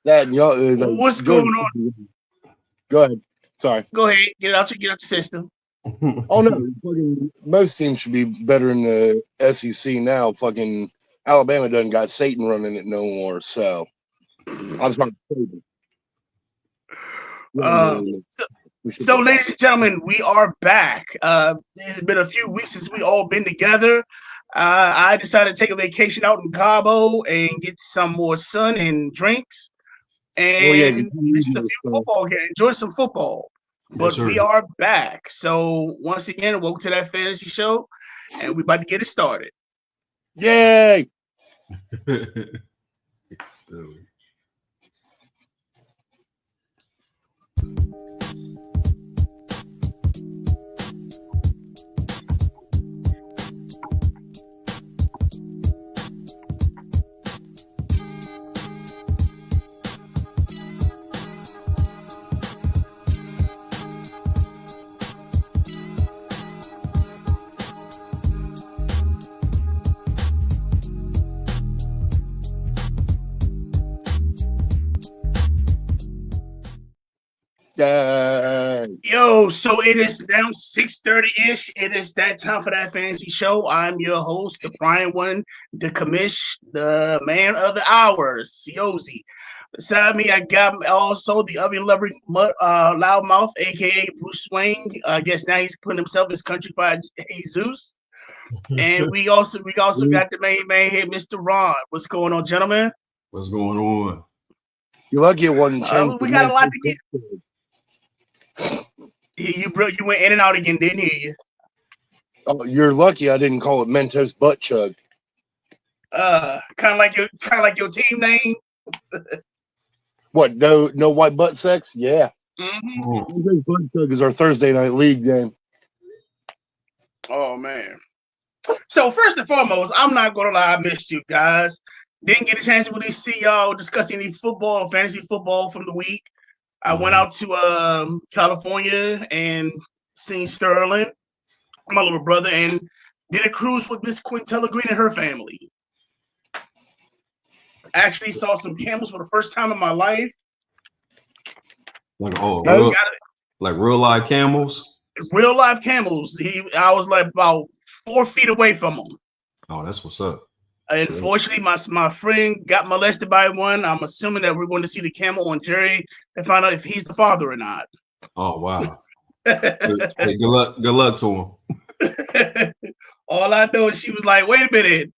That and y'all. What's going on? Go ahead. Sorry. Go ahead. Get out your system. Oh no, fucking most teams should be better in the SEC now. Fucking Alabama doesn't got Satan running it no more. So I'm sorry. So, ladies and gentlemen, we are back. It's been a few weeks since we all been together. I decided to take a vacation out in Cabo and get some more sun and drinks, and listen to a few football games. Enjoy some football. But we are back. So once again, welcome to That Fantasy Show, and we're about to get it started. Yay! Still. Yo, so it is now 6:30-ish. It is that time for That Fantasy Show. I'm your host, the Brian One, the commish, the man of the hour, Ciozi. Beside me, I got also the oven loving loudmouth, aka Bruce Wayne. I guess now he's putting himself as countryfied Jesus. And we also got the main man here, Mr. Ron. What's going on, gentlemen? What's going on? You're lucky it wasn't we got a lot to get. You went in and out again, didn't you? Oh, you're lucky I didn't call it Mentos Butt Chug. Kind of like your team name. What? No white butt sex? Yeah. Mm-hmm. Butt Chug is our Thursday night league game. Oh man. So first and foremost, I'm not gonna lie, I missed you guys. Didn't get a chance to really see y'all discussing any football, fantasy football from the week. I went out to California and seen Sterling, my little brother, and did a cruise with Miss Quintella Green and her family. Actually saw some camels for the first time in my life. Like real live camels? Real live camels. I was like about 4 feet away from them. Oh, that's what's up. Unfortunately, my friend got molested by one. I'm assuming that we're going to see the camel on Jerry and find out if he's the father or not. Oh wow! Hey, good luck to him. All I know is she was like, "Wait a minute,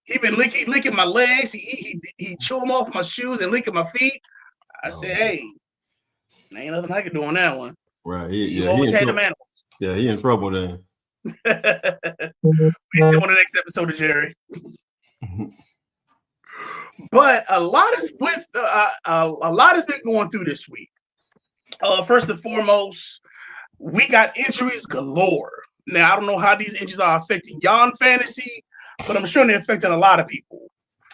he been licking my legs. He chew them off my shoes and licking my feet." I said, "Hey, ain't nothing I can do on that one." Right? He always had them animals. Yeah, he in trouble then. We still on the next episode of Jerry. But a lot has been going through this week. First and foremost, we got injuries galore. Now I don't know how these injuries are affecting y'all in fantasy, but I'm sure they're affecting a lot of people.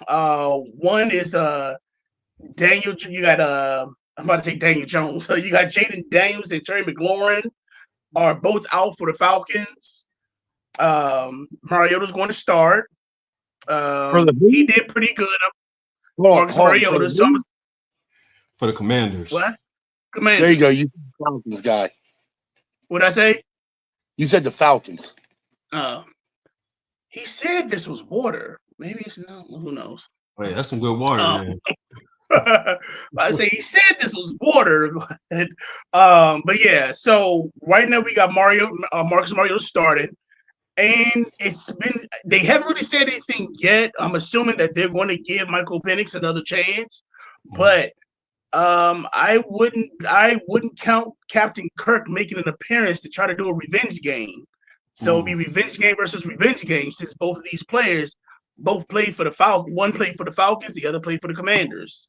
One is Daniel. You got I'm about to say Daniel Jones. So you got Jaden Daniels and Terry McLaurin are both out for the Falcons. Mariota's going to start. He did pretty good. For the Commanders. What? Commanders. There you go. You Falcons guy. What'd I say? You said the Falcons. He said this was water. Maybe it's not. Who knows? Wait, that's some good water, man. I say he said this was water, but yeah. So right now we got Marcus Mariota started. And they haven't really said anything yet. I'm assuming that they're going to give Michael Penix another chance, but I wouldn't count Captain Kirk making an appearance to try to do a revenge game. So it'd be revenge game versus revenge game, since both of these players both played for the Falcons. One played for the Falcons, the other played for the Commanders.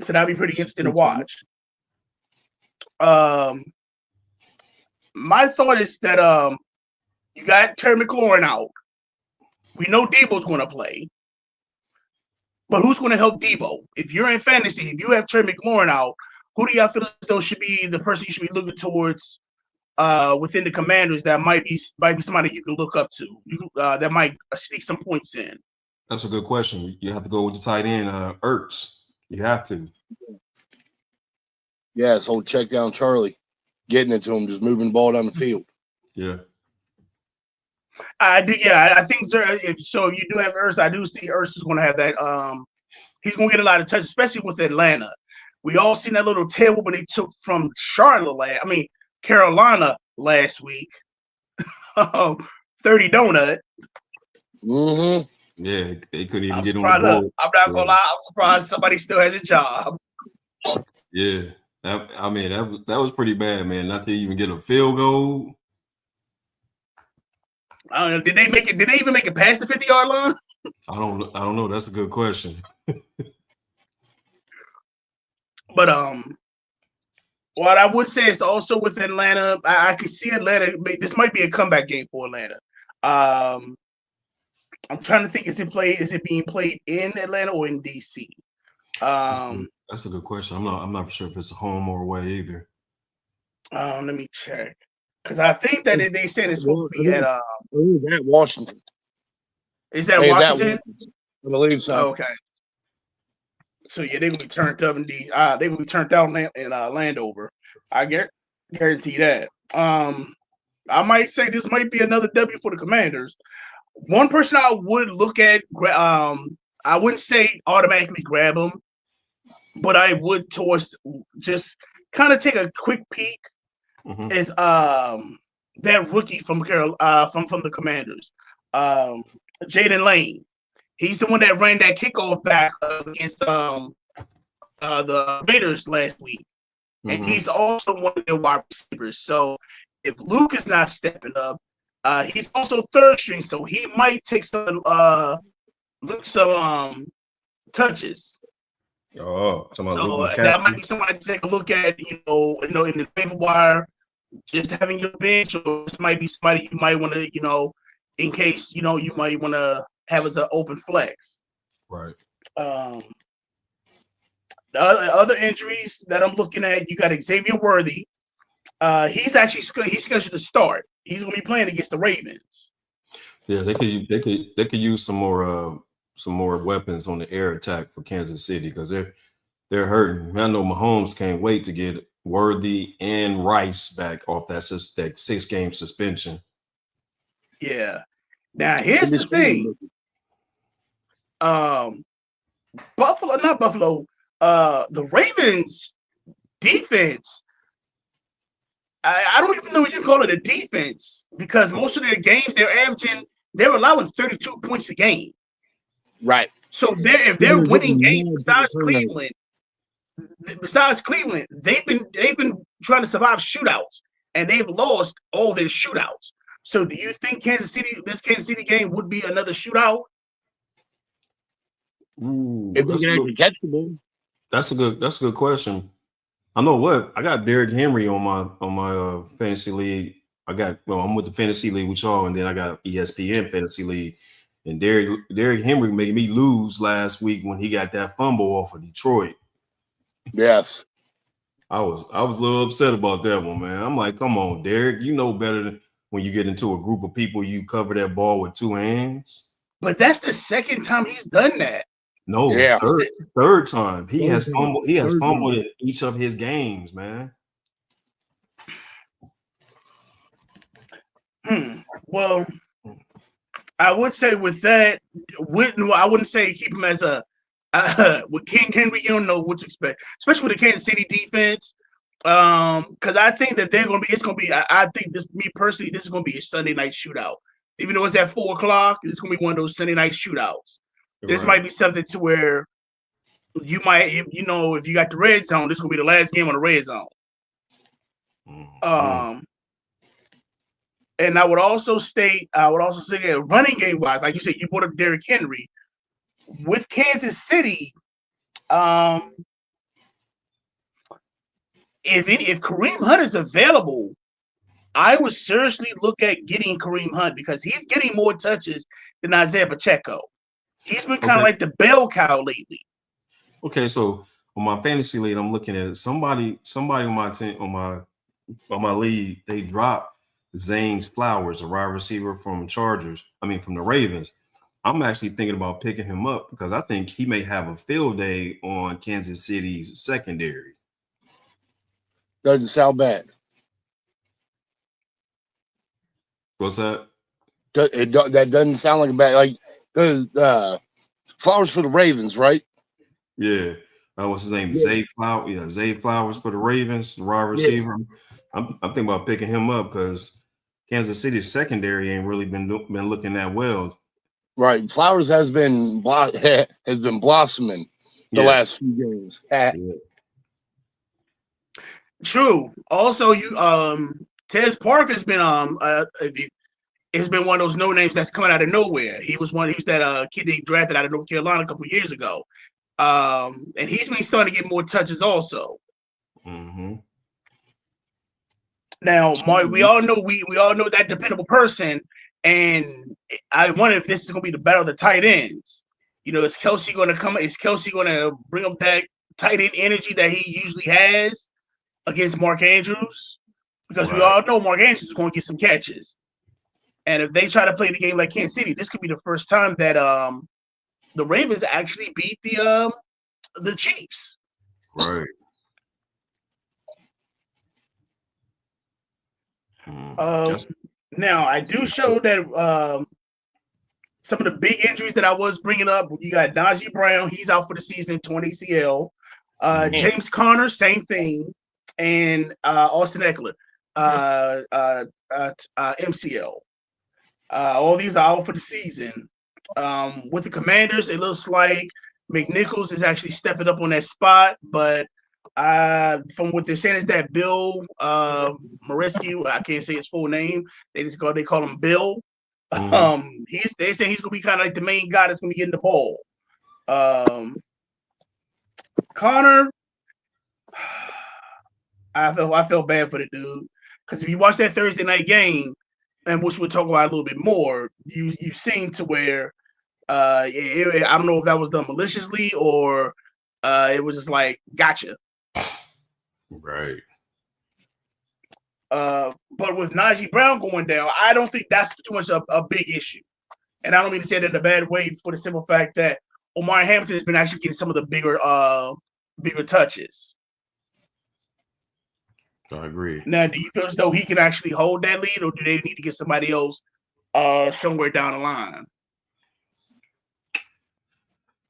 So that'd be pretty interesting to watch. My thought is that you got Terry McLaurin out. We know Debo's going to play. But who's going to help Debo? If you're in fantasy, if you have Terry McLaurin out, who do y'all feel as though should be the person you should be looking towards within the Commanders that might be somebody you can look up to, that might sneak some points in? That's a good question. You have to go with the tight end, Ertz. You have to. Yeah, this whole check down Charlie, getting it to him, just moving the ball down the field. Yeah. I do. Yeah, I think if you do have Ertz, I do see Ertz is going to have that. He's going to get a lot of touch, especially with Atlanta. We all seen that little tail when they took from Carolina last week. 30 donut. Mm-hmm. Yeah, they couldn't even I'm get on surprised. the board. I'm not gonna lie. I'm surprised somebody still has a job. Yeah, that was pretty bad, man. Not to even get a field goal. I don't know. Did they make it? Did they even make it past the 50-yard line? I don't know. That's a good question. But what I would say is also with Atlanta, I could see Atlanta. This might be a comeback game for Atlanta. I'm trying to think. Is it being played in Atlanta or in DC? That's a good question. I'm not sure if it's a home or away either. Let me check, because I think that they said it's supposed to be at Washington. Is that Washington? I believe so. Okay. So yeah, they will be turned up in they will be turned out in Landover. I guarantee that. I might say this might be another W for the Commanders. One person I would look at, I wouldn't say automatically grab him, but I would towards just kind of take a quick peek. Is that rookie from the Commanders, Jaden Lane. He's the one that ran that kickoff back against the Raiders last week, and he's also one of their wide receivers. So if Luke is not stepping up, he's also third string, so he might take some touches. Oh, so that might be somebody to take a look at. In the waiver wire, just having your bench, or this might be somebody you might want to, in case you might want to have as an open flex. Right. The other injuries that I'm looking at, you got Xavier Worthy. He's scheduled to start. He's going to be playing against the Ravens. Yeah, they could use some more weapons on the air attack for Kansas City because they're hurting. I know Mahomes can't wait to get Worthy and Rice back off that 6-game suspension. Yeah. Now here's the thing. The Ravens defense. I don't even know what you call it a defense because most of their games they're allowing 32 points a game. Right. So if they're winning games besides Cleveland, they've been trying to survive shootouts and they've lost all their shootouts. So do you think this Kansas City game would be another shootout? Ooh, if they can actually catch the ball. That's a good question. I know what I got Derrick Henry on my fantasy league. I'm with the fantasy league with y'all, and then I got an ESPN fantasy league. And Derrick Henry made me lose last week when he got that fumble off of Detroit. Yes. I was a little upset about that one, man. I'm like, come on, Derrick, you know better than when you get into a group of people, you cover that ball with two hands. But that's the second time he's done that. No, yeah. third time. He has fumbled in each of his games, man. Well, I would say with that, I wouldn't say keep him as a with King Henry. You don't know what to expect, especially with the Kansas City defense. Because I think that it's gonna be. I think this is gonna be a Sunday night shootout. Even though it's at 4:00, it's gonna be one of those Sunday night shootouts. This might be something to where you might, if you got the red zone, this is gonna be the last game on the red zone. And I would also say running game wise, like you said, you brought up Derrick Henry with Kansas City. If Kareem Hunt is available, I would seriously look at getting Kareem Hunt because he's getting more touches than Isaiah Pacheco. He's been kind of like the bell cow lately. Okay, so on my fantasy league, I'm looking at it. Somebody on my team, on my league, they dropped Zane's Flowers, a wide receiver from the Ravens. I'm actually thinking about picking him up because I think he may have a field day on Kansas City's secondary. Doesn't sound bad. What's that? That doesn't sound like a bad. Like Flowers for the Ravens, right? Yeah. What's his name? Yeah. Zay Flowers. Yeah, Zay Flowers for the Ravens, the wide Yeah. receiver. I'm thinking about picking him up because Kansas City's secondary ain't really been looking that well. Right. Flowers has been blossoming the last few games. Yeah. True. Also, Tez Parker's been it's been one of those no names that's coming out of nowhere. He was that kid they drafted out of North Carolina a couple of years ago. And he's been starting to get more touches also. Mm-hmm. Now, Mark, we all know that dependable person, and I wonder if this is going to be the battle of the tight ends. You know, is Kelsey going to come? Is Kelsey going to bring up that tight end energy that he usually has against Mark Andrews? Because we all know Mark Andrews is going to get some catches, and if they try to play the game like Kansas City, this could be the first time that the Ravens actually beat the Chiefs. Right. Now I do show that some of the big injuries that I was bringing up. You got Najee Brown, he's out for the season, torn ACL. James Conner, same thing, and Austin Eckler, MCL. All these are out for the season. With the Commanders, it looks like McNichols is actually stepping up on that spot, but from what they're saying is that Bill Marisky, I can't say his full name. They call him Bill. They say he's gonna be kind of like the main guy that's gonna be getting the ball. Connor, I felt bad for the dude because if you watch that Thursday night game, and which we'll talk about a little bit more, you seem to where I don't know if that was done maliciously or it was just like gotcha. Right. But with Najee Brown going down, I don't think that's too much of a big issue. And I don't mean to say that in a bad way for the simple fact that Omar Hamilton has been actually getting some of the bigger touches. I agree. Now, do you feel as though he can actually hold that lead, or do they need to get somebody else somewhere down the line?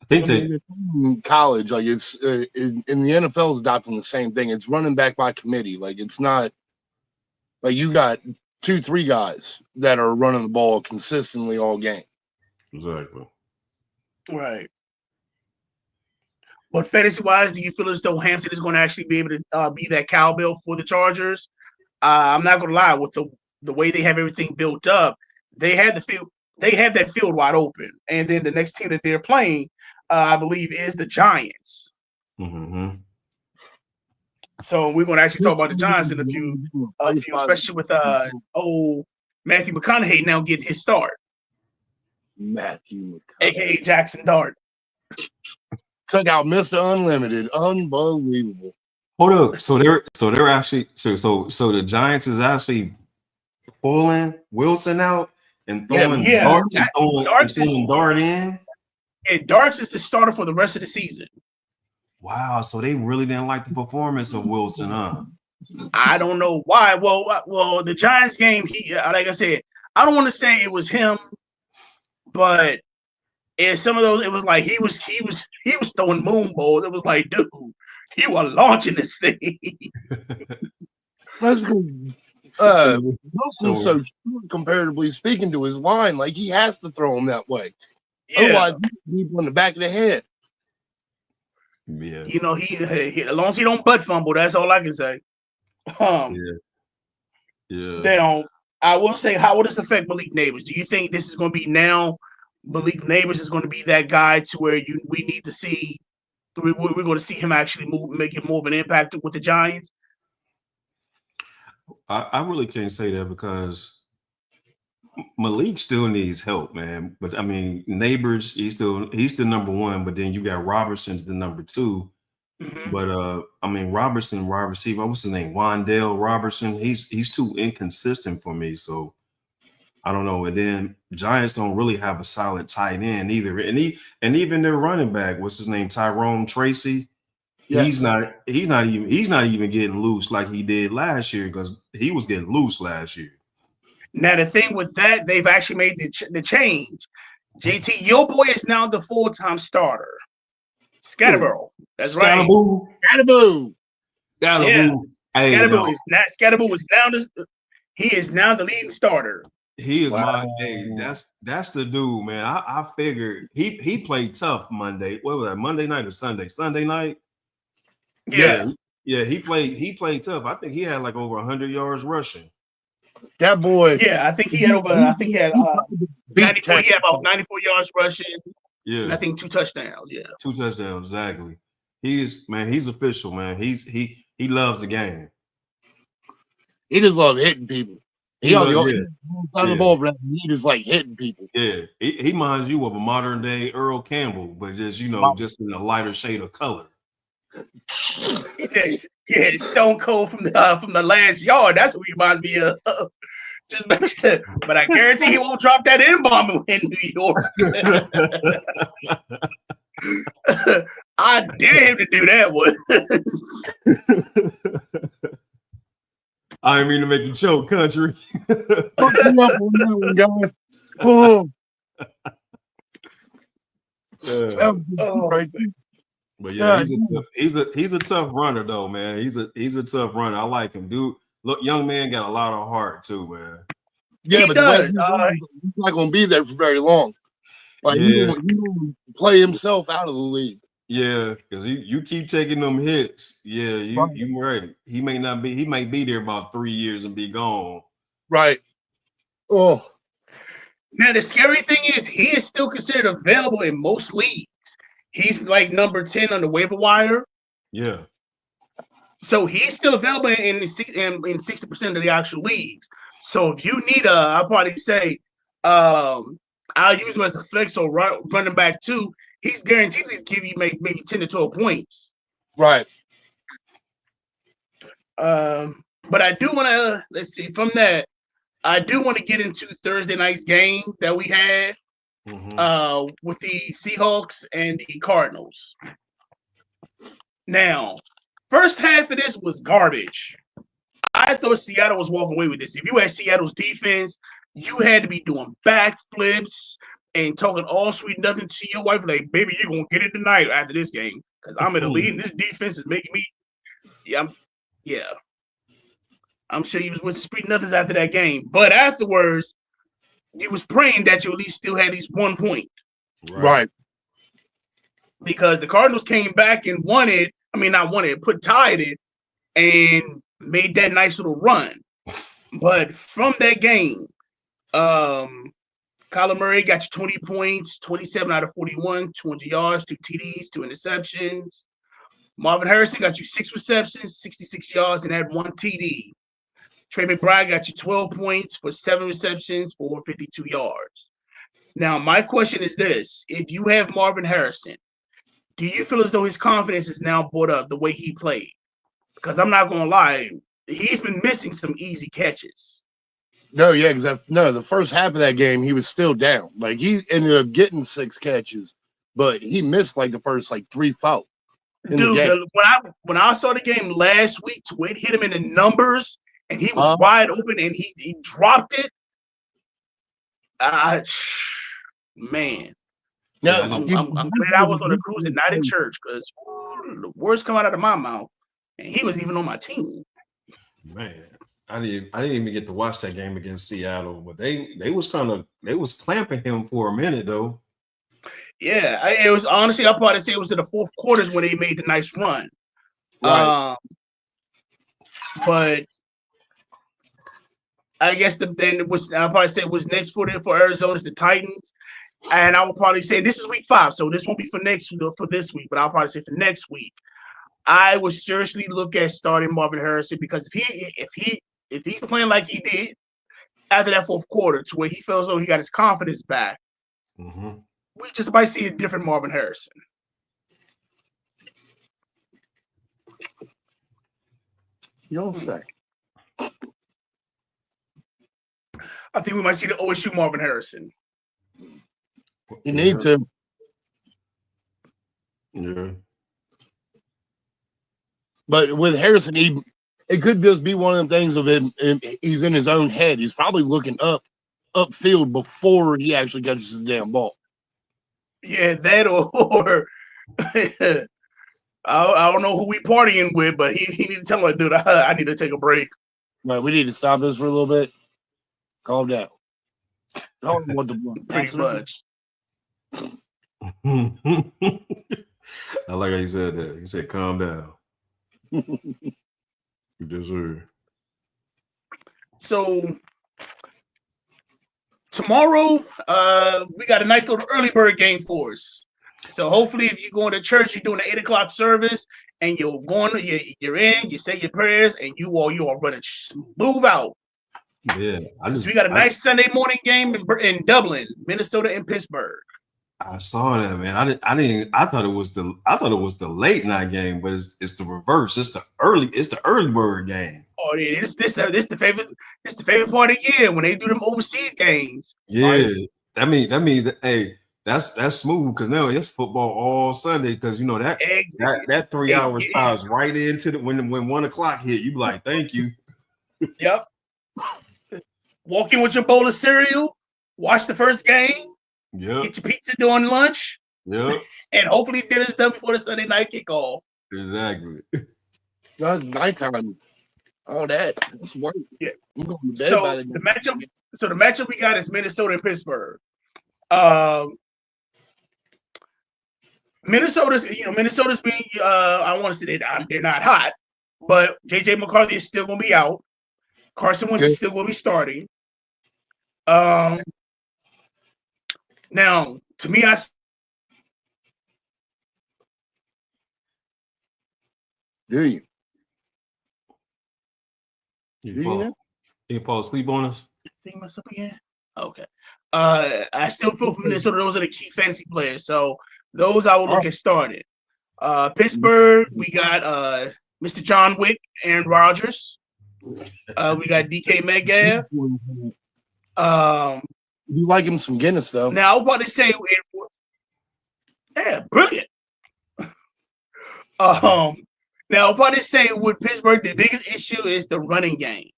I think that in college, like it's in the NFL is adopting the same thing. It's running back by committee. Like it's not like you got 2-3 guys that are running the ball consistently all game. Exactly. Right. But fantasy-wise, do you feel as though Hampton is going to actually be able to be that cowbell for the Chargers? I'm not going to lie, with the way they have everything built up, they have the field. They have that field wide open, and then the next team that they're playing, I believe, is the Giants. Mm-hmm. So we're going to actually talk about the Giants in a few, especially with Matthew McConaughey now getting his start. Matthew McConaughey, aka Jackson Dart. Took out Mr. Unlimited. Unbelievable. Hold up. So they're actually so the Giants is actually pulling Wilson out and throwing Darts and Dart in. Yeah, Darts is the starter for the rest of the season. Wow, so they really didn't like the performance of Wilson, huh? I don't know why. Well, the Giants game, he like I said, I don't want to say it was him, but some of those, it was like he was throwing moon balls. It was like, dude, he was launching this thing. That's because Wilson's so short comparatively speaking to his line, like he has to throw him that way. Yeah. Otherwise, people in the back of the head. Yeah. You know, he as long as he don't butt fumble, that's all I can say. Yeah. Now, I will say, how will this affect Malik Neighbors? Do you think this is going to be now? Malik Neighbors is going to be that guy to where we need to see. We're going to see him actually making more of an impact with the Giants. I really can't say that because Malik still needs help, man. But I mean, Neighbors, he's still number one. But then you got Robertson, the number two. Mm-hmm. But I mean, Robertson, wide receiver, what's his name? Wandale Robertson. He's too inconsistent for me. So I don't know. And then Giants don't really have a solid tight end either. And even their running back, what's his name? Tyrone Tracy. Yes. He's not even getting loose like he did last year because he was getting loose last year. Now the thing with that, they've actually made the change. JT, your boy is now the full-time starter. Scatterborough. That's right. Cabo. Yeah. Hey, Scatterborough he is now the leading starter. He is that's the dude, man. I figured he played tough Monday. What was that? Monday night or Sunday? Sunday night. Yeah. He played tough. I think he had like over 100 yards rushing. That boy. Yeah, I think he had 94. He had about 94 yards rushing. Yeah. And I think 2 touchdowns. Yeah. 2 touchdowns, exactly. He's official, man. He loves the game. He just loves hitting people. He on the ball, but he just like hitting people. Yeah, he reminds you of a modern day Earl Campbell, but just just in a lighter shade of color. Yeah, Stone Cold from the last yard. That's what he reminds me of. Just but I guarantee he won't drop that N-bomb in New York. I dare him to do that one. I didn't mean to make you choke, country. Oh. But yeah, he's a tough runner though, man. He's a tough runner. I like him, dude. Look, young man got a lot of heart too, man. Yeah, but he's not gonna be there for very long. Like he will play himself out of the league. Yeah, because you keep taking them hits. Yeah, you right. He might be there about 3 years and be gone. Right. Oh. Now the scary thing is he is still considered available in most leagues. He's like number 10 on the waiver wire. Yeah. So he's still available in 60% of the actual leagues. So if you need I'll probably say I'll use him as a flex or running back too. He's guaranteed to give you maybe 10 to 12 points. Right. But I do want to, let's see, from that, I do want to get into Thursday night's game that we had with the Seahawks and the Cardinals. Now, first half of this was garbage. I thought Seattle was walking away with this. If you had Seattle's defense, you had to be doing backflips and talking all sweet nothing to your wife, like, baby, you're going to get it tonight after this game because I'm in the lead and this defense is making me I'm sure you was with the sweet nothings after that game. But afterwards, you was praying that you at least still had at least 1 point. Right. Because the Cardinals came back and tied it and made that nice little run. But from that game, Kyler Murray got you 20 points, 27 out of 41, 200 yards, 2 TDs, 2 interceptions. Marvin Harrison got you 6 receptions, 66 yards, and had 1 TD. Trey McBride got you 12 points for 7 receptions for 52 yards. Now, my question is this. If you have Marvin Harrison, do you feel as though his confidence is now brought up the way he played? Because I'm not going to lie, he's been missing some easy catches. No, yeah, because the first half of that game, he was still down. Like, he ended up getting 6 catches, but he missed, like, the first, 3 fouls. Dude, when I saw the game last week, it hit him in the numbers, and he was wide open, and he dropped it. Man. No, I'm glad I was on a cruise and not in church because the words come out of my mouth, and he was even on my team. Man, I didn't even get to watch that game against Seattle, but they was clamping him for a minute though. Yeah, it was honestly, I'll probably say it was in the fourth quarters when they made the nice run. Right. But I guess I'll probably say it was next for Arizona's the Titans. And I will probably say this is week 5, so this won't be for this week, but I'll probably say for next week. I would seriously look at starting Marvin Harrison because if he's playing like he did after that fourth quarter to where he feels though he got his confidence back, we just might see a different Marvin Harrison. You don't say. I think we might see the OSU Marvin Harrison. You need to. Yeah. But with Harrison, it could just be one of the things of him. He's in his own head. He's probably looking upfield before he actually catches the damn ball. Yeah, that or I don't know who we partying with, but he need to tell him, dude, I need to take a break. Right, we need to stop this for a little bit. Calm down. Don't want the Pretty much. I like how you said that. He said, "Calm down." Yes, sir. So tomorrow, we got a nice little early bird game for us. So hopefully, if you're going to church, you're doing the 8 o'clock service, and you're in, you say your prayers, and you are running smooth out. Yeah, we got a nice Sunday morning game in Dublin, Minnesota, and Pittsburgh. I saw that, man. I thought it was the late night game, but it's the reverse. It's the early bird game. Oh yeah, this the favorite part of the year when they do them overseas games. Yeah, right? that means hey, that's smooth because now it's football all Sunday because you know that 3 hours ties right into when 1 o'clock hit. You be like, thank you. Yep. Walk in with your bowl of cereal, watch the first game. Yeah. Get your pizza during lunch. Yeah. And hopefully dinner's done before the Sunday night kickoff. Exactly. That's nighttime. All that. That's work. Yeah. I'm going to bed by the matchup we got is Minnesota and Pittsburgh. Minnesota's being I want to say they're not hot, but JJ McCarthy is still gonna be out. Carson Wentz is still gonna be starting. Now, to me, do you? You fall asleep on us? Think myself again? Okay. I still feel for Minnesota. Those are the key fantasy players. So those I will look at starting. Pittsburgh, we got Mr. John Wick, Aaron Rodgers. We got DK Metcalf. You like him some Guinness though. Now I was about to say, yeah, brilliant. Now I was about to say with Pittsburgh, the biggest issue is the running game.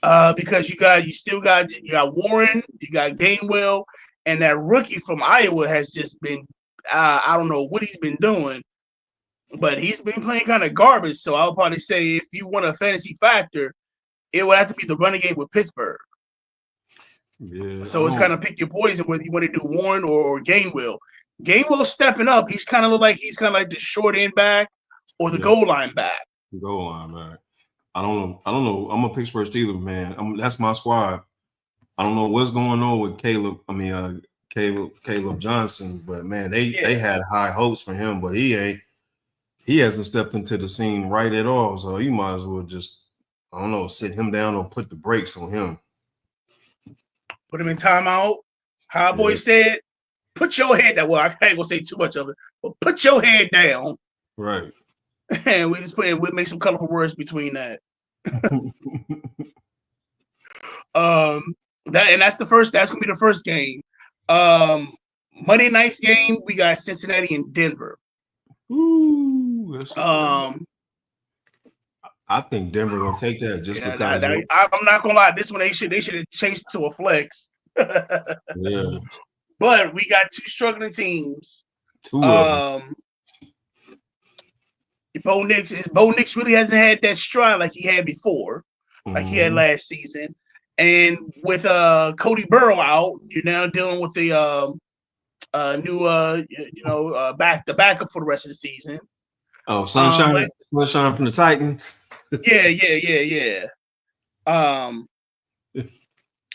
Because you still got Warren, you got Gainwell, and that rookie from Iowa has just been I don't know what he's been doing, but he's been playing kind of garbage. So I'll probably say if you want a fantasy factor, it would have to be the running game with Pittsburgh. Yeah. So it's kind of pick your poison whether you want to do Warren or Gainwell. Gainwell stepping up, he's kind of look like the short end back or the goal line back. Goal line back. I don't know. I'm a Pittsburgh Steelers man. That's my squad. I don't know what's going on with Caleb Johnson, but man, they had high hopes for him, but he hasn't stepped into the scene right at all. So you might as well just, I don't know, sit him down or put the brakes on him. Put him in timeout. How boy said, put your head down. Well, I ain't gonna say too much of it, but put your head down. Right. And we make some colorful words between that. That's gonna be the first game. Monday night's game, we got Cincinnati and Denver. Ooh, I think Denver will take that just because. I'm not gonna lie, this one they should have changed it to a flex. Yeah. But we got two struggling teams. Two of them. Bo Nix really hasn't had that stride like he had before, like he had last season. And with Cody Burrow out, you're now dealing with the new backup for the rest of the season. Oh, Sunshine from the Titans. Yeah.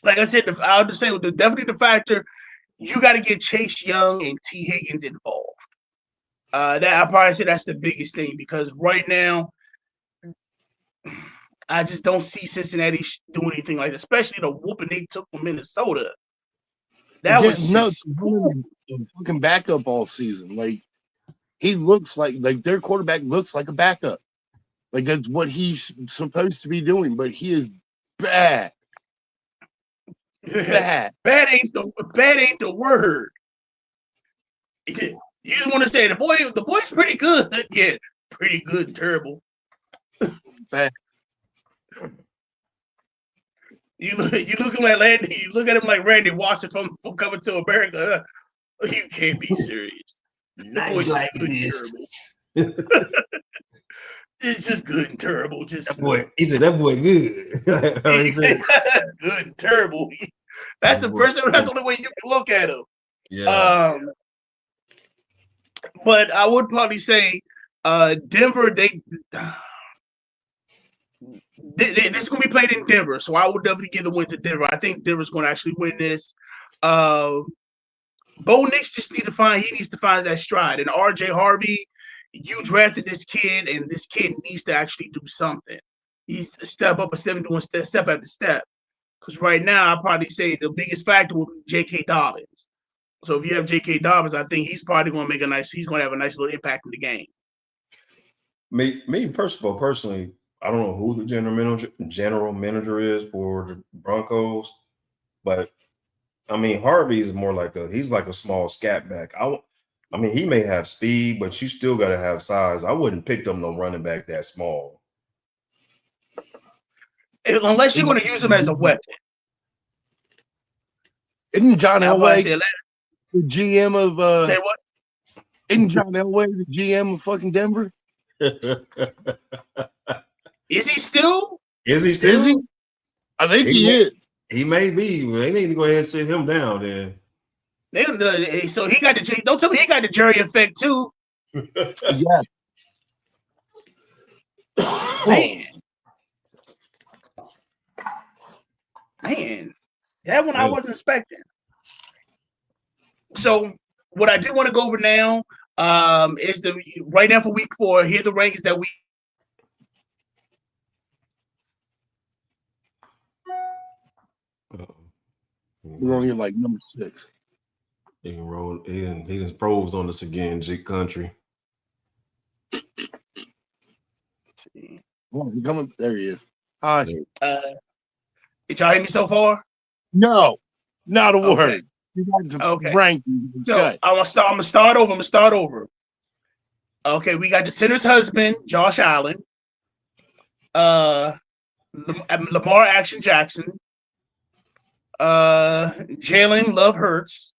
Like I said, I'll just say definitely the factor, you got to get Chase Young and T. Higgins involved. That I probably say that's the biggest thing because right now, I just don't see Cincinnati doing anything like that, especially the whooping they took from Minnesota. That was fucking backup all season. Like he looks like their quarterback looks like a backup. Like that's what he's supposed to be doing, but he is bad. Bad. Bad ain't the word. You just want to say the boy's pretty good. Yeah, pretty good and terrible. Bad. You looking at Randy. You look at him like Randy Watson from Coming to America. You can't be serious. Not like this. It's just good and terrible. Just that boy. He said that boy good. good and terrible. That's the person. That's the only way you can look at him. Yeah. But I would probably say, Denver. This is going to be played in Denver, so I would definitely give the win to Denver. I think Denver's going to actually win this. Bo Nix just needs to find that stride. And RJ Harvey, you drafted this kid, and this kid needs to actually do something. He needs to step up instead of doing step after step. Because right now, I'd probably say the biggest factor will be J.K. Dobbins. So if you have J.K. Dobbins, I think he's probably going to have a nice little impact in the game. Me personally, I don't know who the general manager is for the Broncos, but I mean Harvey is more like he's like a small scat back. I mean he may have speed, but you still got to have size. I wouldn't pick them no running back that small, unless you're going to use him as a weapon. Isn't John Elway the GM of? Say what? Isn't John Elway the GM of fucking Denver? Is he still? Is he? I think he is. He may be. They need to go ahead and sit him down then. So he got the. Don't tell me he got the Jerry effect too. Yeah. Man, that one I wasn't expecting. So what I do want to go over now is right now for week 4. Here are the rankings that we. We're only like number 6. He just froze on us again, Jig Country. Oh, he coming. There he is. Hi. Did y'all hear me so far? No, not a word. Okay. You got to rank. So I'm gonna start over. Okay, we got the center's husband, Josh Allen. Lamar Action Jackson. Jalen Love Hurts.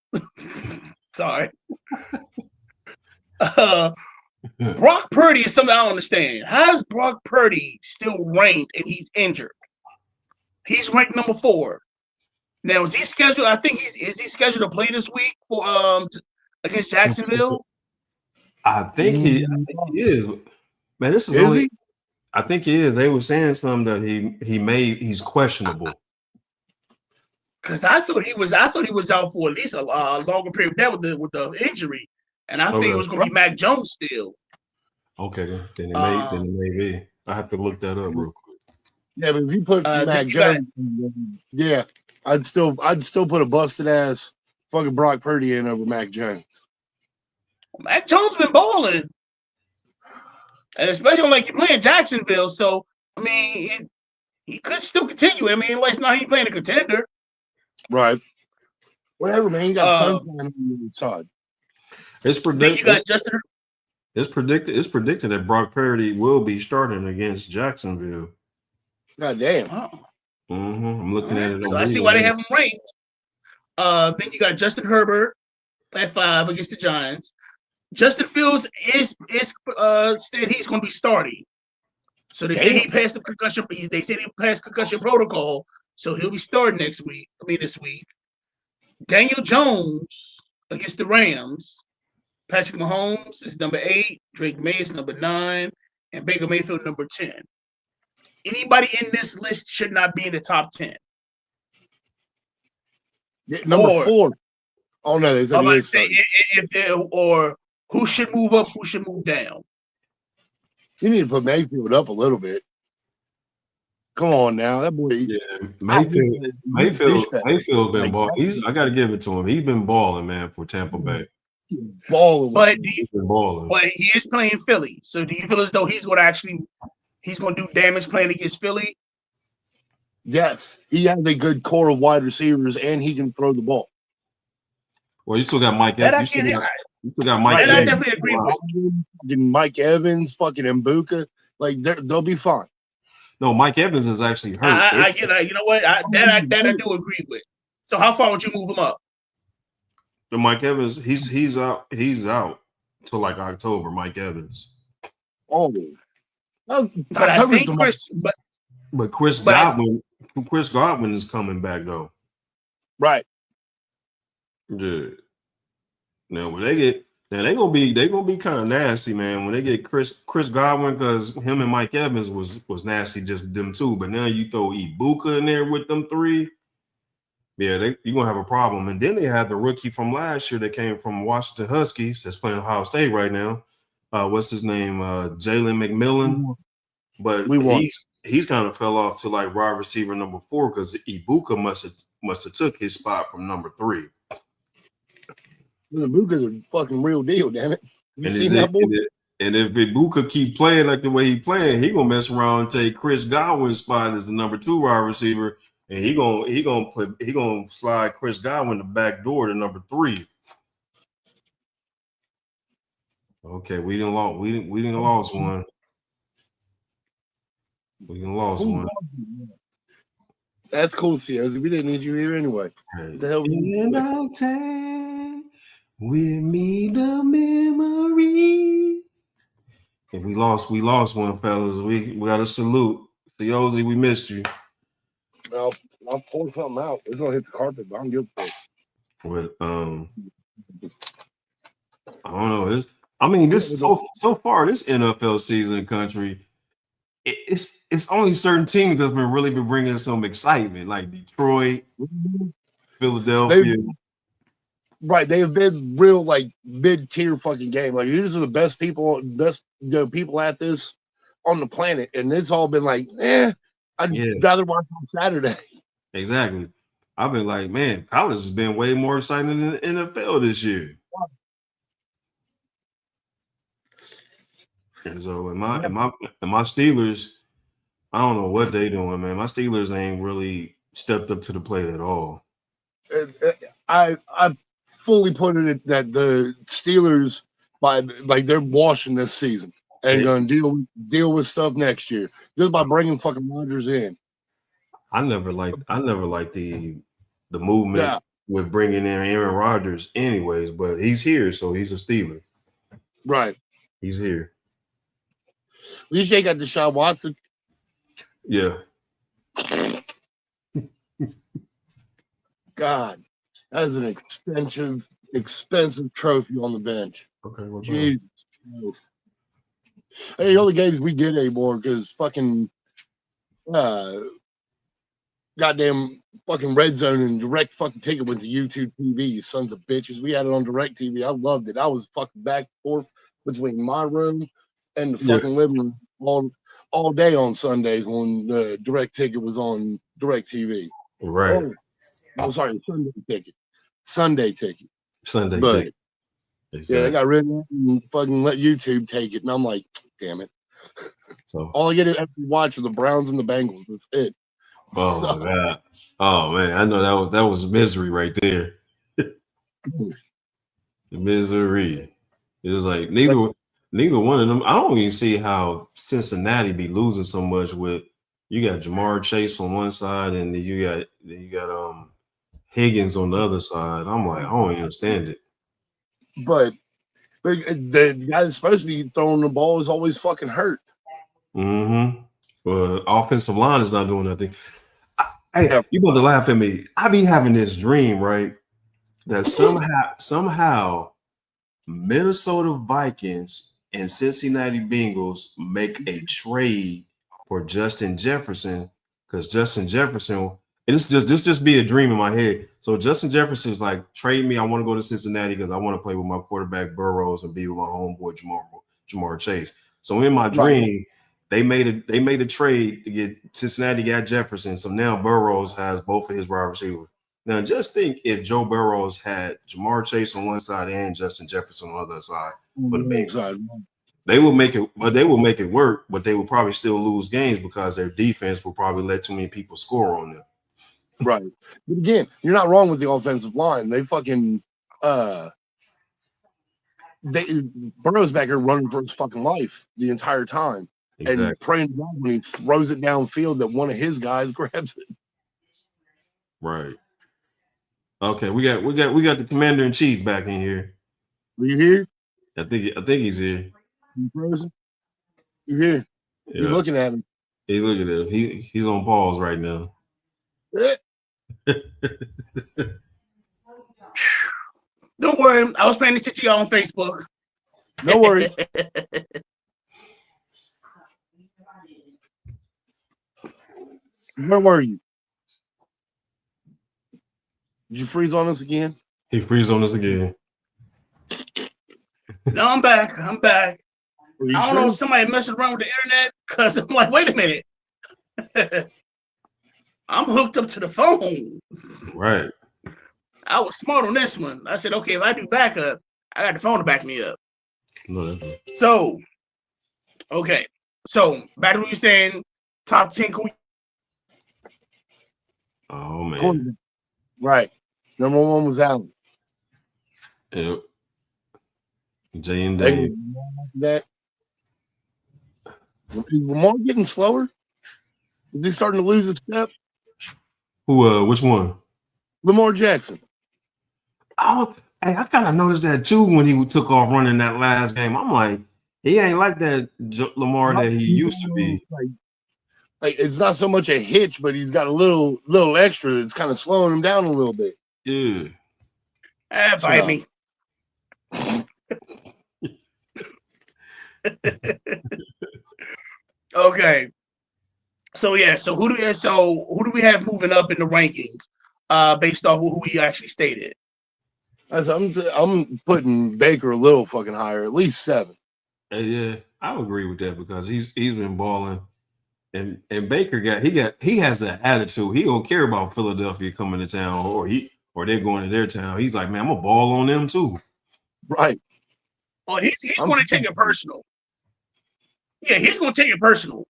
Sorry. Brock Purdy is something I don't understand. How is Brock Purdy still ranked and he's injured? He's ranked number 4. Now, is he scheduled? I think is he scheduled to play this week for against Jacksonville? I think he is. Man, this is only. I think he is. They were saying something that he's questionable. Because I thought he was out for at least a longer period with the injury, and I think it was going to be Mac Jones still. Okay, then it may be. I have to look that up real quick. Yeah, but if you put Mac Jones, I'd still put a busted ass fucking Brock Purdy in over Mac Jones. Mac Jones been balling, and especially like you're playing Jacksonville. So I mean, he could still continue. I mean, like now he's playing a contender. Right. Whatever, man. You got sunshine on the side. It's predicted that Brock Purdy will be starting against Jacksonville. God damn. Oh. I'm looking at it. So I see why they have him ranked. Then you got Justin Herbert at 5 against the Giants. Justin Fields is said he's going to be starting. So they say he passed the concussion. They said he passed concussion protocol, so he'll be starting this week. Daniel Jones against the Rams. Patrick Mahomes is number 8. Drake May is number 9, and Baker Mayfield number 10. Anybody in this list should not be in the top 10. Number 4. Oh no, there's I'm going to say or who should move up, who should move down. You need to put Mayfield up a little bit. Come on now, that boy. Yeah, Mayfield been balling. I got to give it to him. He's been balling, man, for Tampa Bay. Balling, but he is playing Philly. So do you feel as though he's going to do damage playing against Philly? Yes, he has a good core of wide receivers, and he can throw the ball. Well, you still got Mike Evans. You still got Mike Evans. I definitely agree with Mike Evans, fucking Mbuka. Like they'll be fine. No, Mike Evans is actually hurt. I get that. You know what? That I do agree with. So how far would you move him up? The Mike Evans, he's out till like October. Mike Evans. Oh, but I think Chris Godwin is coming back though. Right. Yeah. Now when they're gonna be kind of nasty, man. When they get Chris Godwin, because him and Mike Evans was nasty, just them two. But now you throw Ibuka in there with them three, yeah, you're gonna have a problem. And then they had the rookie from last year that came from Washington Huskies that's playing Ohio State right now. What's his name? Jalen McMillan. But he's kind of fell off to like wide receiver number 4 because Ibuka must have took his spot from number 3. Ibuka's a fucking real deal, damn it. You seen that boy? And if Ibuka keep playing like the way he playing, he gonna mess around and take Chris Godwin's spot as the number 2 wide receiver, and he gonna slide Chris Godwin the back door to number 3. Okay, we didn't lost one. We didn't lost one. That's cool, Theo. We didn't need you here anyway. Hey. The hell and I'll take with me the memory. And we lost one, fellas. We got to salute. Theozy, we missed you. Well, I'll pull something out. It's gonna hit the carpet, but I'm good for it. But I don't know. This so far this NFL season, country, it's only certain teams that's been bringing some excitement, like Detroit, Philadelphia. They have been real like mid-tier fucking game. Like these are the best people at this on the planet, and it's all been like, I'd rather watch on Saturday. Exactly. I've been like, man, college has been way more exciting than the NFL this year. And so and my Steelers, I don't know what they doing, man. My Steelers ain't really stepped up to the plate at all. I fully put it that the Steelers they're washing this season and going to deal with stuff next year just by bringing fucking Rodgers in. I never liked the movement with bringing in Aaron Rodgers, anyways. But he's here, so he's a Steeler. Right. He's here. At least they got Deshaun Watson. Yeah. God, that is an expensive trophy on the bench. Okay. Jesus. Hey, the only games we get anymore because fucking goddamn fucking Red Zone and Direct fucking Ticket went to YouTube TV, you sons of bitches. We had it on Direct TV. I loved it. I was fucking back and forth between my room and the fucking living room all day on Sundays when the Direct Ticket was on Direct TV. Right. Oh, sorry, Sunday ticket. Exactly. Yeah, they got rid of it and fucking let YouTube take it. And I'm like, damn it. So all I get to watch are the Browns and the Bengals. That's it. Oh my God. Oh man, I know that was misery right there. The misery. It was like neither one of them. I don't even see how Cincinnati be losing so much with you got Jamar Chase on one side and then you got Higgins on the other side. I'm like, I don't understand it. But the guy that's supposed to be throwing the ball is always fucking hurt. Mm-hmm. Well, offensive line is not doing nothing. You about to laugh at me. I be having this dream, right? That somehow Minnesota Vikings and Cincinnati Bengals make a trade for Justin Jefferson because Justin Jefferson. This just be a dream in my head. So Justin Jefferson is like, trade me. I want to go to Cincinnati because I want to play with my quarterback Burrows and be with my homeboy Jamar Chase. So in my dream, they made a trade to get Cincinnati got Jefferson. So now Burrows has both of his wide receivers. Now just think if Joe Burrows had Jamar Chase on one side and Justin Jefferson on the other side for the Bengals. They will make it, but they will make it work. But they will probably still lose games because their defense will probably let too many people score on them. Right. But again, you're not wrong with the offensive line. They fucking Burrow's back here running for his fucking life the entire time. and praying to God when he throws it downfield that one of his guys grabs it. Right. Okay, we got the commander in chief back in here. Are you here? I think he's here. You frozen? You here? Yeah. You're looking at him. Hey, look at him. He's on pause right now. Don't worry, I was paying attention to y'all on Facebook. No worries. Where were you? Did you freeze on us again? He freeze on us again. No, I'm back. I don't know if sure? somebody messing around with the internet because I'm like, wait a minute. I'm hooked up to the phone. Right. I was smart on this one. I said, okay, if I do backup, I got the phone to back me up. No, So, okay. So, back to what you're saying, top 10. Oh, man. Right. Number one was Allen. Yep. Jay and Dave. That. Is Lamar getting slower? Is he starting to lose his step? Who? Which one? Lamar Jackson. Oh, hey, I kind of noticed that too when he took off running that last game. I'm like, he ain't like that Lamar that he used to be. Like it's not so much a hitch, but he's got a little extra that's kind of slowing him down a little bit. Yeah. Bite me. Okay. So yeah, so who do we have moving up in the rankings based off who we actually stated? I'm putting Baker a little fucking higher, at least 7. Yeah, I would agree with that because he's been balling, and Baker he has that attitude. He don't care about Philadelphia coming to town or they're going to their town. He's like, man, I'm gonna ball on them too. Right. Oh, he's going to take it personal. Yeah, he's going to take it personal.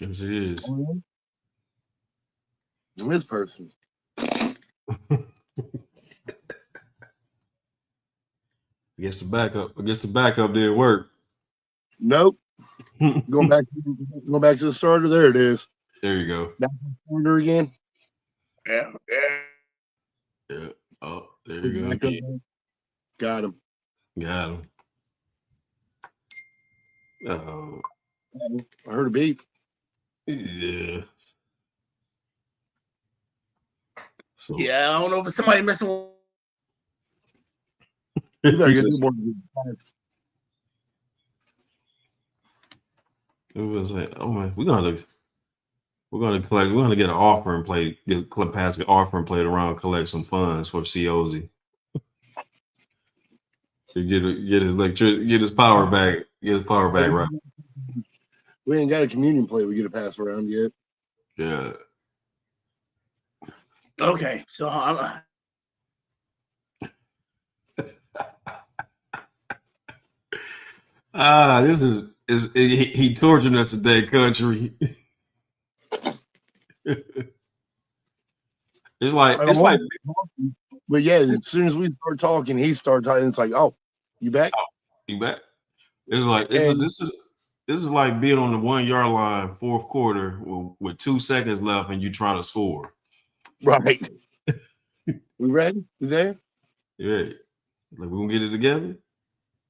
Yes, he is. It is personal. I guess the backup didn't work. Nope. Going back to the starter. There it is. There you go. Back to the starter again. Yeah. Oh, there you go. Got him. Oh, I heard a beep. yeah. So, yeah, I don't know if it's somebody messing with. You better get more. It was like, oh man, we're gonna get an offering plate, pass the offering plate around, collect some funds for COZ. So get his power back, right. We ain't got a communion plate we get to pass around yet. Yeah. Okay, so I'm. This is he torturing us today, country. It's like, but yeah, as soon as we start talking, he started talking. It's like, oh, you back? You back? It's like this is like being on the 1 yard line, fourth quarter, with 2 seconds left, and you trying to score. Right. We ready? We there? Yeah. Like we gonna get it together.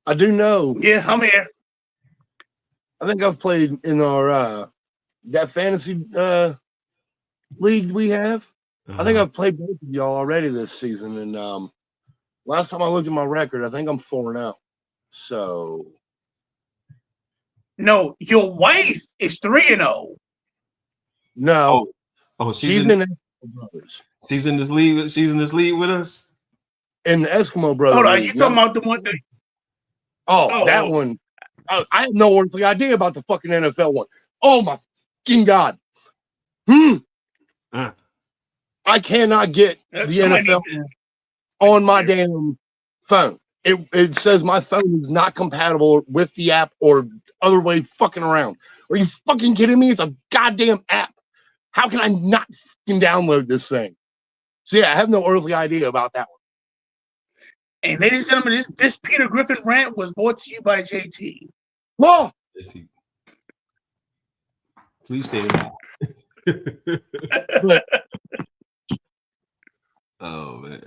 I do know. Yeah, I'm here. I think I've played in our that fantasy league we have. I think I've played both of y'all already this season, and last time I looked at my record, I think I'm 4-0. So no, your wife is 3-0. No, she's in the Brothers. She's in this league. She's in this league with us. In the Eskimo Brothers. Hold on, you talking about the one thing? Oh, that one. I have no earthly idea about the fucking NFL one. Oh my fucking God. I cannot get the NFL on my damn phone. It says my phone is not compatible with the app or other way fucking around. Are you fucking kidding me? It's a goddamn app. How can I not fucking download this thing? So yeah, I have no earthly idea about that one. And ladies and gentlemen, this Peter Griffin rant was brought to you by JT. Whoa! Please stay in. Oh man,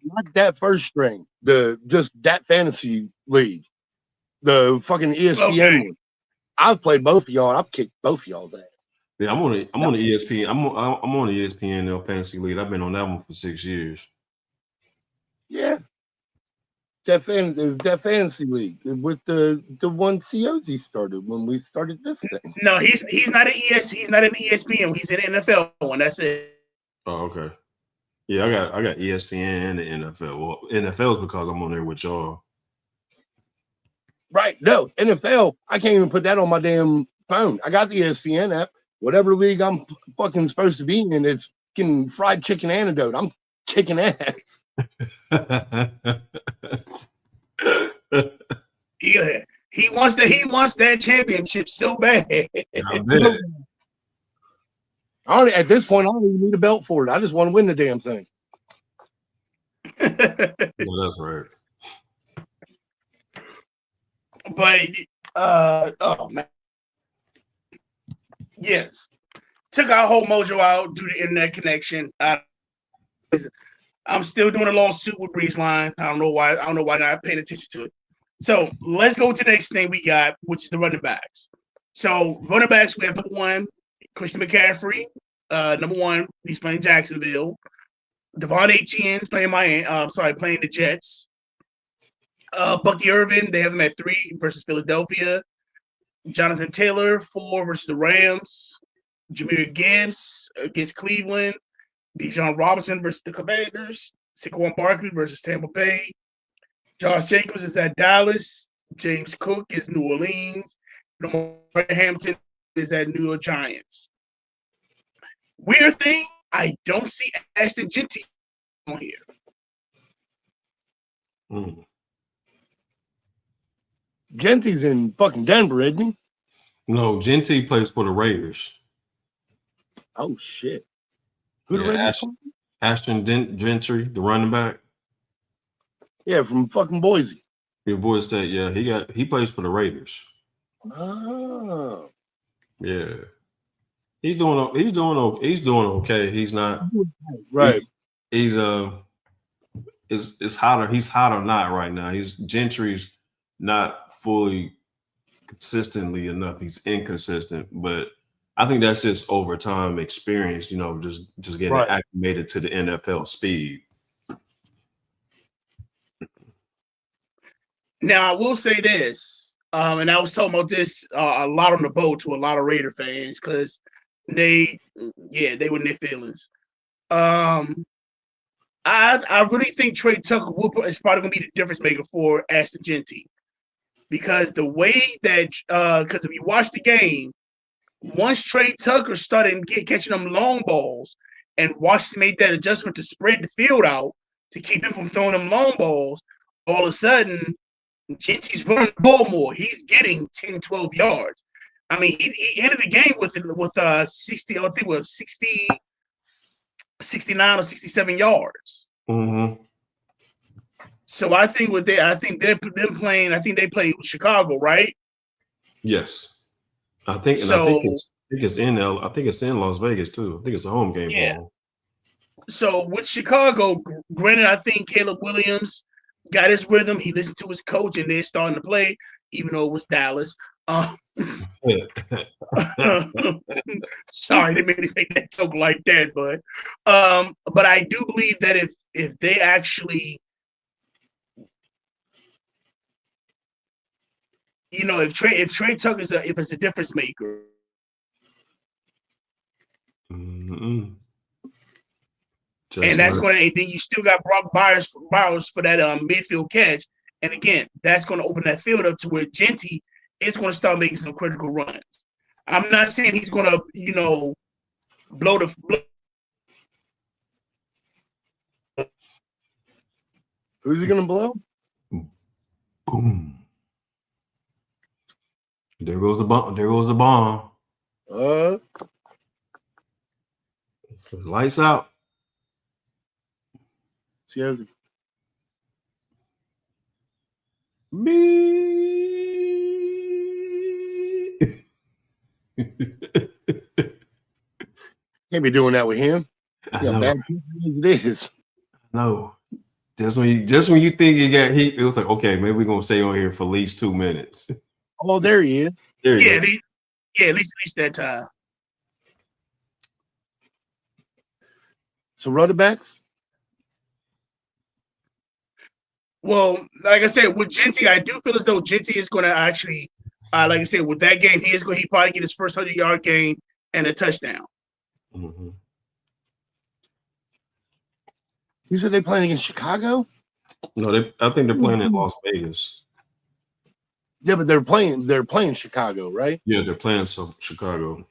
not that first string. Just that fantasy league, the fucking ESPN one. I've played both of y'all. I've kicked both of y'all's ass. Yeah, I'm on the ESPN. I'm on the ESPN fantasy league. I've been on that one for 6 years. Yeah, that fantasy league with the one COZ started when we started this thing. No, he's not an he's not an ESPN. He's an NFL one. That's it. Oh, okay. Yeah, I got ESPN and the NFL. Well, NFL is because I'm on there with y'all. Right. No, NFL, I can't even put that on my damn phone. I got the ESPN app. Whatever league I'm fucking supposed to be in, it's fucking fried chicken antidote. I'm kicking ass. Yeah. He wants that championship so bad. At this point, I don't even need a belt for it. I just want to win the damn thing. Well, that's right. But oh man, yes, took our whole mojo out due to internet connection. I'm still doing a lawsuit with Breezeline. I don't know why not paying attention to it. So let's go to the next thing we got, which is the running backs. So running backs, we have number one, Christian McCaffrey. Number one, he's playing Jacksonville. Devon Etienne's playing playing the Jets. Bucky Irvin, they have him at 3 versus Philadelphia. Jonathan Taylor, 4 versus the Rams. Jahmyr Gibbs against Cleveland. Bijan Robinson versus the Commanders. Saquon Barkley versus Tampa Bay. Josh Jacobs is at Dallas. James Cook is New Orleans. Lamar Hampton is at New York Giants. Weird thing, I don't see Ashton Genty on here. Mm. Genty's in fucking Denver, isn't he? No, Genty plays for the Raiders. Oh shit. Ashton Gentry, the running back. Yeah, from fucking Boise. Your boy said, yeah, he plays for the Raiders. Oh. Yeah. He's doing okay. He's not right. He's it's hotter. He's hot or not right now. Gentry's not fully consistently enough. He's inconsistent, but I think that's just over time experience, just getting acclimated to the NFL speed. Now I will say this, and I was talking about this a lot on the boat to a lot of Raider fans because they were in their feelings. I really think Trey Tucker is probably going to be the difference maker for Ashton Genty because the way that because if you watch the game, once Trey Tucker started catching them long balls and Washington made that adjustment to spread the field out to keep him from throwing them long balls, all of a sudden Genty's running the ball more. He's getting 10, 12 yards. I mean, he ended the game with 60, I think it was 60, 69 or 67 yards. Mm-hmm. So I think they're playing. I think they played with Chicago, right? Yes, I think it's in Las Vegas too. I think it's a home game. Yeah. So with Chicago, granted, I think Caleb Williams got his rhythm. He listened to his coach, and they're starting to play, even though it was Dallas. Sorry, they made me make that joke like that, but I do believe that if they actually, if Trey Tucker if it's a difference maker. Mm-hmm. And that's going to, and then you still got Brock Bowers for that midfield catch. And again, that's going to open that field up to where Genty is going to start making some critical runs. I'm not saying he's going to, blow the. Who's he going to blow? Boom. There goes the bomb. Lights out. See, Me. Can't be doing that with him. I Yeah, know. bad as it is. No. Just when you think you got heat, it was like, okay, maybe we're gonna stay on here for at least 2 minutes. Oh, there he is. There you Yeah, go. at least that time. So running backs. Well, like I said, with Genty, I do feel as though Genty is going to actually, like I said, with that game, he probably get his first 100-yard game and a touchdown. Mm-hmm. You said they playing against Chicago? No, I think they're playing in Las Vegas. Yeah, but they're playing Chicago, right? Yeah, they're playing some Chicago.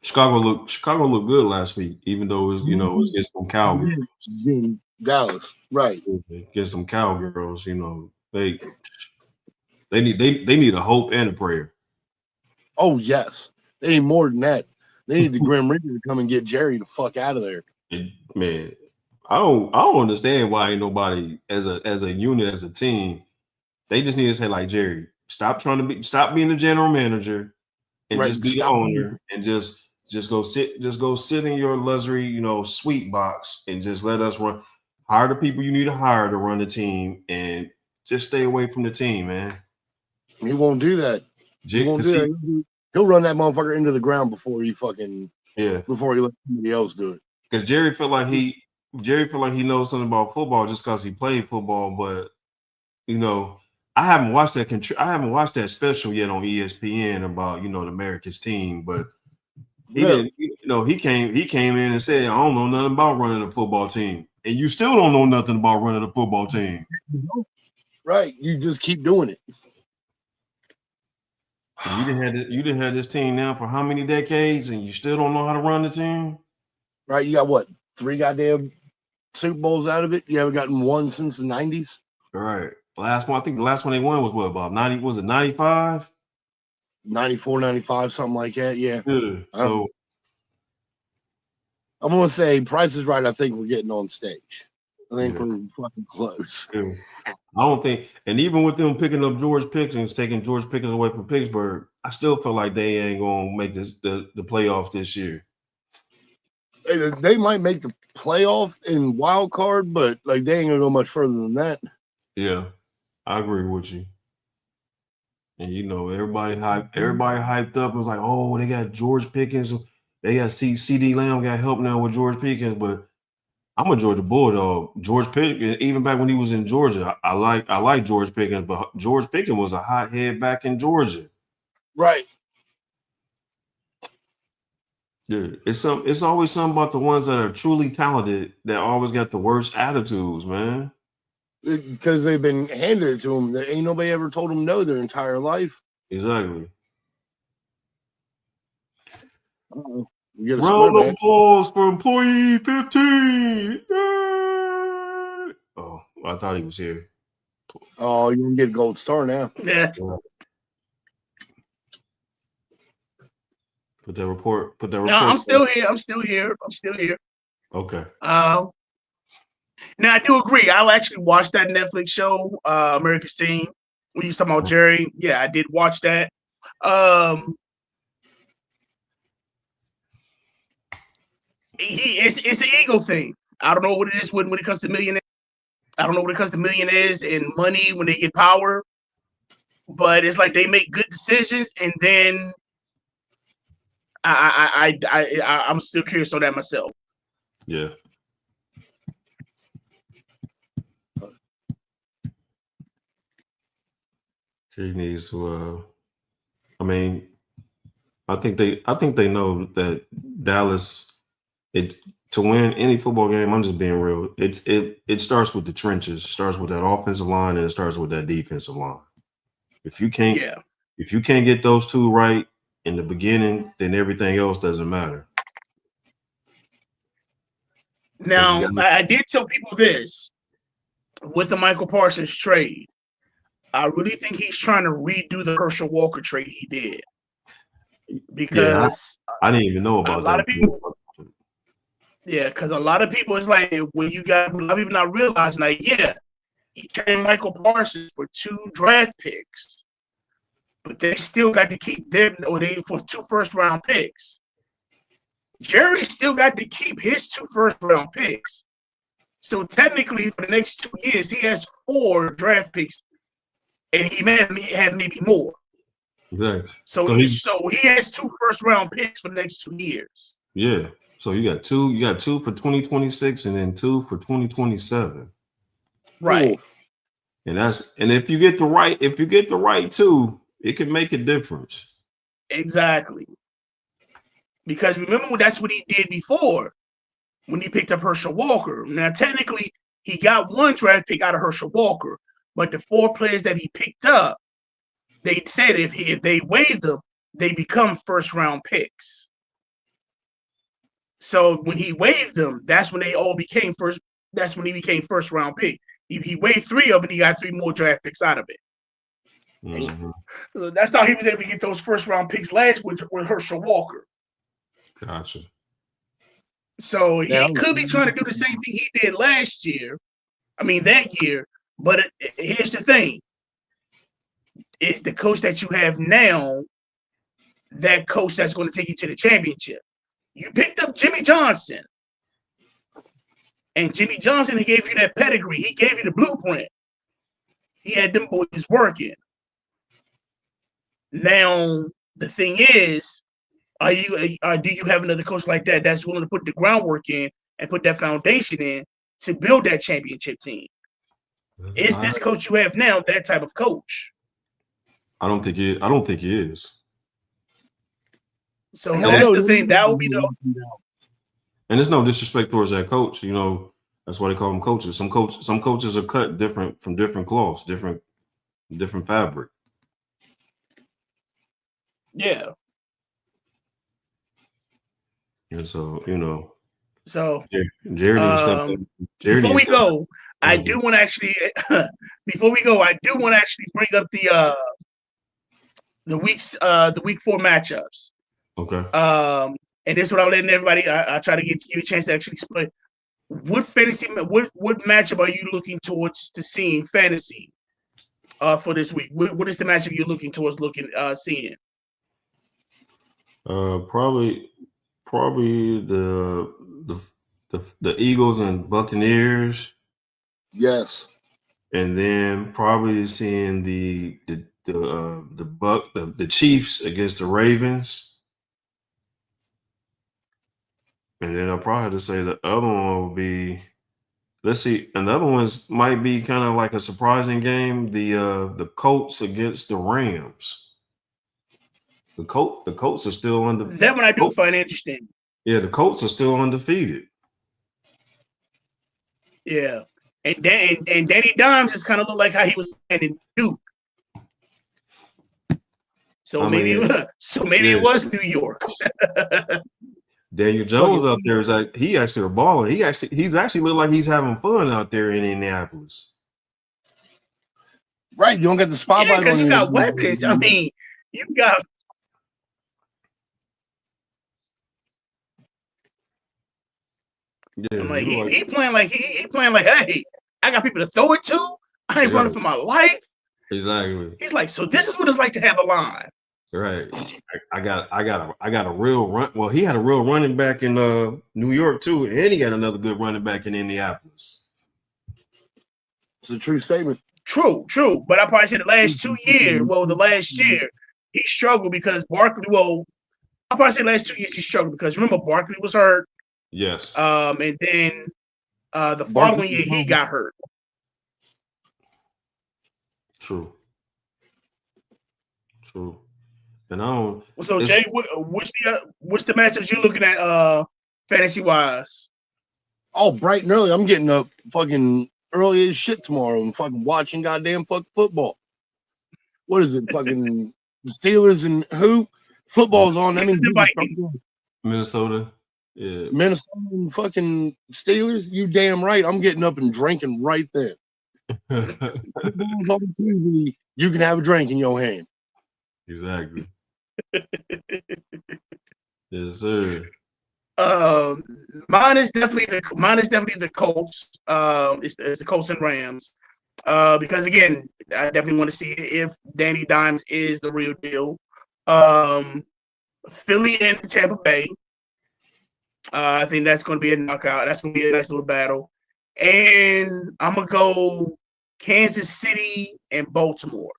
Chicago looked good last week, even though it was against some cowgirls. In Dallas, right? Against some cowgirls, they need a hope and a prayer. Oh yes, they need more than that. They need the Grim Reaper to come and get Jerry the fuck out of there. And, man, I don't understand why ain't nobody as a unit, as a team. They just need to say, like, Jerry, stop being the general manager and Right, just be the owner and just go sit in your luxury, suite box and just let us run. Hire the people you need to hire to run the team and just stay away from the team, man. He won't do that. He won't do that. He'll run that motherfucker into the ground before he let somebody else do it. Because Jerry feel like he knows something about football just because he played football, but I haven't watched that special yet on ESPN about the America's team, but he didn't. He came in and said, "I don't know nothing about running a football team," and you still don't know nothing about running a football team. Right? You just keep doing it. You didn't have this team now for how many decades, and you still don't know how to run the team. Right? You got what? 3 goddamn Super Bowls out of it. You haven't gotten one since the 90s. All right. I think the last one they won was what, about 90? Was it 95? 94, 95, something like that. Yeah. So I'm gonna say Price is Right. I think we're getting on stage. I think we're fucking close. Yeah. I don't think, and even with them picking up George Pickens, taking George Pickens away from Pittsburgh, I still feel like they ain't gonna make the playoffs this year. They might make the playoff in wild card, but like they ain't gonna go much further than that. Yeah, I agree with you. And everybody hyped up. It was like, oh, they got George Pickens. They got CD Lamb got help now with George Pickens, but I'm a Georgia Bulldog. George Pickens, even back when he was in Georgia, I like George Pickens, but George Pickens was a hothead back in Georgia. Right. Yeah, it's always something about the ones that are truly talented that always got the worst attitudes, man. Because they've been handed it to them. Ain't nobody ever told them no their entire life. Exactly. We get a round of back. applause for employee 15. Yay! Oh, I thought he was here. Oh, you can get a gold star now. Yeah. Put that report. No, I'm still here. Okay. Now I do agree. I actually watched that Netflix show, America's Team. When you talking about Jerry, yeah, I did watch that. It's an ego thing. I don't know what it is when it comes to millionaires. I don't know when it comes to millionaires and money when they get power, but it's like they make good decisions, and then I'm still curious on that myself. Yeah. He needs to. I think they know that Dallas. To win any football game, I'm just being real. It starts with the trenches. It starts with that offensive line, and it starts with that defensive line. If you can't get those two right in the beginning, then everything else doesn't matter. Now, I did tell people this with the Michael Parsons trade. I really think he's trying to redo the Herschel Walker trade he did. Because I didn't even know about that. A lot of people, because a lot of people, it's like when you got a lot of people not realizing, like, he traded Michael Parsons for 2 draft picks, but they still got to keep them, or they for 2 first-round picks. Jerry still got to keep his 2 first-round picks. So technically, for the next 2 years, he has 4 draft picks, and he may have maybe more. Exactly. So he has 2 first-round picks for the next 2 years. Yeah. So you got 2 for 2026 and then 2 for 2027. Right. And if you get the right 2, it can make a difference. Exactly. Because remember, that's what he did before when he picked up Herschel Walker. Now, technically, he got 1 draft pick out of Herschel Walker, but the 4 players that he picked up, they said if they waived them, they become first-round picks. So when he waived them, that's when they all became first. That's when he became first-round pick. He waived 3 of them, and he got 3 more draft picks out of it. Mm-hmm. So that's how he was able to get those first-round picks last with Herschel Walker. Gotcha. So he could be trying to do the same thing he did last year. I mean, that year. But here's the thing. It's the coach that you have now, that coach that's going to take you to the championship. You picked up Jimmy Johnson. And Jimmy Johnson, he gave you that pedigree. He gave you the blueprint. He had them boys working. Now, the thing is, do you have another coach like that that's willing to put the groundwork in and put that foundation in to build that championship team? Is this coach you have now that type of coach? I don't think he is. So that's the thing. That will be the. And there's no disrespect towards that coach. You know, that's why they call them coaches. Some coaches are cut different from different cloths, different fabric. Yeah. And so, you know. So Jerry before we go, I do want to actually bring up the week 4 matchups. Okay. And this is what I'm letting everybody. I try to give you a chance to actually explain what matchup are you looking towards to seeing fantasy for this week? What is the matchup you're looking towards seeing? Probably the Eagles and Buccaneers. Yes. And then probably seeing the Chiefs against the Ravens. And then I'll probably have to say the other one will be, let's see, another one might be kind of like a surprising game. The Colts against the Rams. The Colts are still undefeated. That one I do find interesting. Yeah, the Colts are still undefeated. Yeah. And Danny Dimes just kind of looked like how he was playing in Duke. So maybe it was New York. Daniel Jones out there is like he actually a baller. He's actually look like he's having fun out there in Indianapolis. Right, you don't get the spotlight. Yeah, because you got weapons. I mean, you got. Yeah, I'm like he playing like he playing like, hey, I got people to throw it to. I ain't running for my life. Exactly. He's like, so this is what it's like to have a line. Right. I got a real run. Well, he had a real running back in New York too, and he got another good running back in Indianapolis. It's a true statement. True. But I probably said the last year, he struggled because Barkley. Well, I probably said the last 2 years he struggled because remember Barkley was hurt. Yes. And then the following year he got hurt. True. And I don't. So Jay, what's the matchups you're looking at fantasy wise? Oh, bright and early. I'm getting up fucking early as shit tomorrow and fucking watching goddamn fucking football. What is it? Fucking Steelers and who? Football's on. I mean, Minnesota. Yeah. Minnesota and fucking Steelers. You damn right. I'm getting up and drinking right then. You can have a drink in your hand. Exactly. Yes, sir. Mine is definitely the Colts. It's the Colts and Rams. Because again, I definitely want to see if Danny Dimes is the real deal. Philly and Tampa Bay. I think that's going to be a knockout. That's going to be a nice little battle. And I'm going to go Kansas City and Baltimore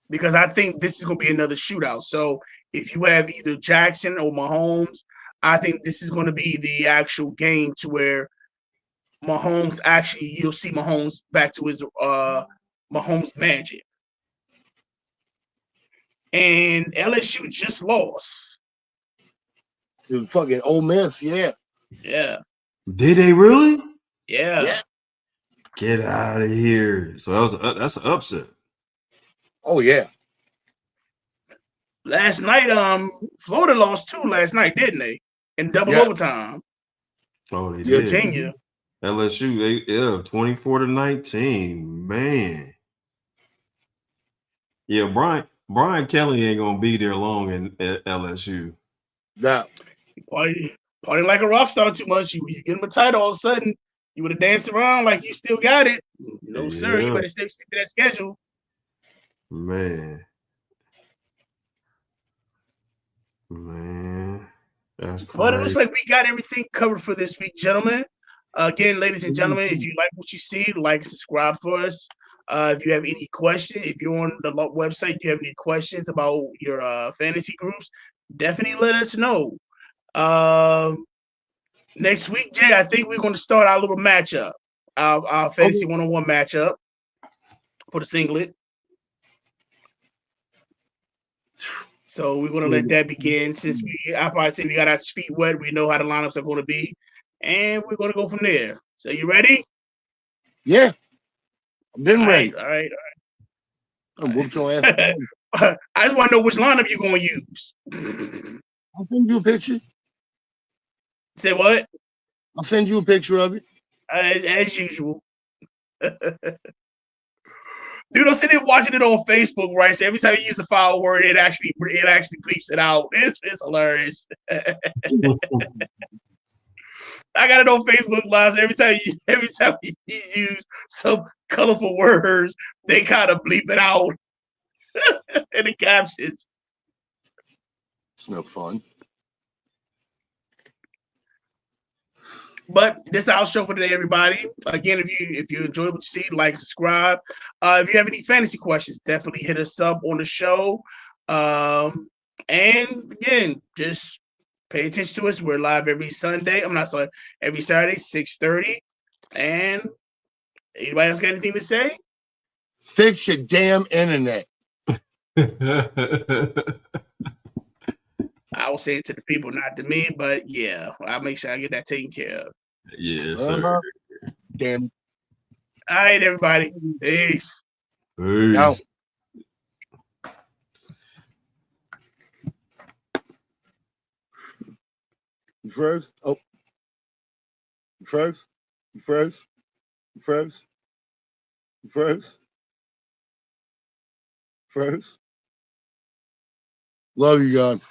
because I think this is going to be another shootout. So if you have either Jackson or Mahomes, I think this is going to be the actual game to where Mahomes actually, you'll see Mahomes back to his Mahomes magic. And LSU just lost. To fucking Ole Miss, yeah. Yeah. Did they really? Yeah. Get out of here. So that's an upset. Oh yeah. Last night, Florida lost 2 last night, didn't they? In double overtime. Oh, they Yeah, did. Virginia. LSU, 24-19. Man. Yeah, Brian Kelly ain't gonna be there long at LSU. That Party like a rock star too much. You get him a title, all of a sudden you would have danced around like you still got it. No, sir. You better stick to that schedule. Man. That's crazy. But it looks like we got everything covered for this week, gentlemen. Again, ladies and gentlemen, if you like what you see, like and subscribe for us. If you have any questions, if you're on the website, you have any questions about your fantasy groups, definitely let us know. Next week, Jay, I think we're going to start our little matchup, our fantasy 101 matchup for the singlet. So we're going to let that begin. Since I probably say we got our feet wet, we know how the lineups are going to be, and we're going to go from there. So you ready? Yeah, I've been ready. All right. I'm whoop your ass. I just want to know which lineup you're going to use. I'll send you a picture. Say what? I'll send you a picture of it. As usual. Dude, I'm sitting there watching it on Facebook, right? So every time you use the foul word, it actually bleeps it out. It's hilarious. I got it on Facebook Live. So every time you use some colorful words, they kind of bleep it out in the captions. It's no fun. But this is our show for today, everybody. Again, if you enjoy what you see, like, subscribe. If you have any fantasy questions, definitely hit us up on the show. And again, just pay attention to us. We're live every Saturday, 6:30. And anybody else got anything to say? Fix your damn internet. I will say it to the people, not to me, but yeah, I'll make sure I get that taken care of. Yes, sir. Damn. All right, everybody. Peace. Now. You froze? Oh. You froze? You froze? You froze? You froze? Froze? Love you, God.